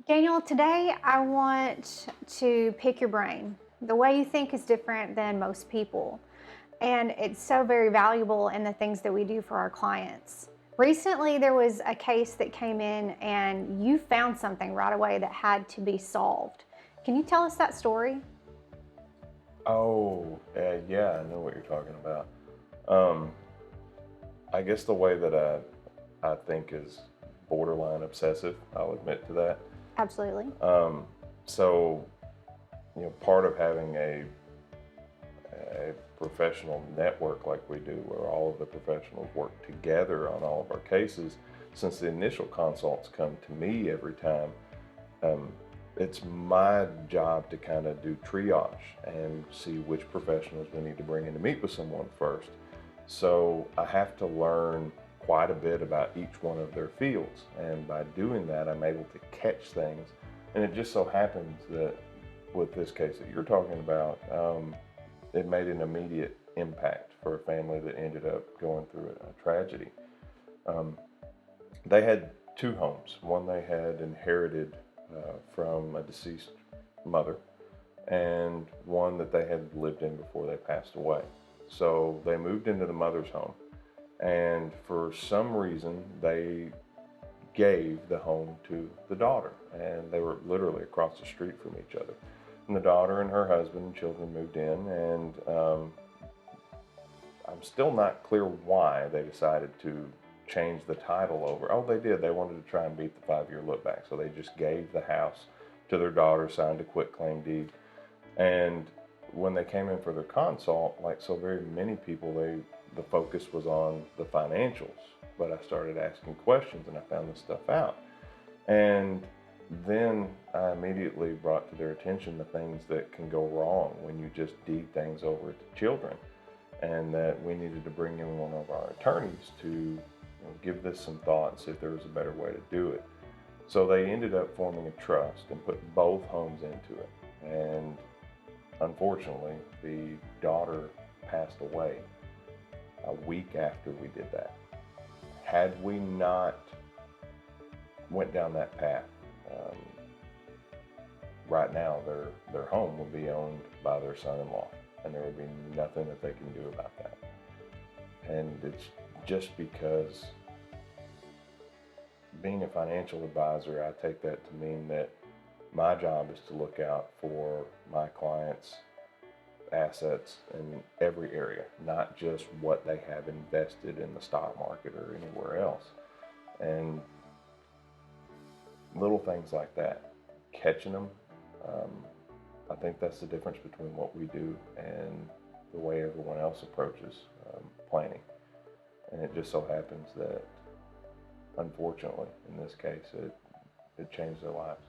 Daniel, today I want to pick your brain. The way you think is different than most people, and it's so very valuable in the things that we do for our clients. Recently, there was a case that came in, and you found something right away that had to be solved. Can you tell us that story? Oh, yeah, I know what you're talking about. Um, I guess the way that I think is borderline obsessive. I'll admit to that. Absolutely. Um, so, part of having a professional network like we do, where all of the professionals work together on all of our cases, since the initial consults come to me every time, um, it's my job to kind of do triage and see which professionals we need to bring in to meet with someone first. So I have to learn quite a bit about each one of their fields. And by doing that, I'm able to catch things. And it just so happens that with this case that you're talking about, it made an immediate impact for a family that ended up going through a tragedy. Um, they had two homes. One they had inherited from a deceased mother, and one that they had lived in before they passed away. So they moved into the mother's home, and for some reason, they gave the home to the daughter, and they were literally across the street from each other. And the daughter and her husband and children moved in, and I'm still not clear why they decided to change the title over. Oh, they did. They wanted to try and beat the 5-year look back. So they just gave the house to their daughter, signed a quitclaim deed. And when they came in for their consult, like so very many people, the focus was on the financials. But I started asking questions and I found this stuff out. And then I immediately brought to their attention the things that can go wrong when you just deed things over to children, and that we needed to bring in one of our attorneys to give this some thought and see if there was a better way to do it. So they ended up forming a trust and put both homes into it. And unfortunately, the daughter passed away a week after we did that. Had we not went down that path, um, right now their home would be owned by their son-in-law, and there would be nothing that they can do about that. And it's just because being a financial advisor, I take that to mean that my job is to look out for my clients' assets in every area, not just what they have invested in the stock market or anywhere else. And little things like that, catching them, um, I think that's the difference between what we do and the way everyone else approaches planning. And it just so happens that, unfortunately, in this case, it changed their lives.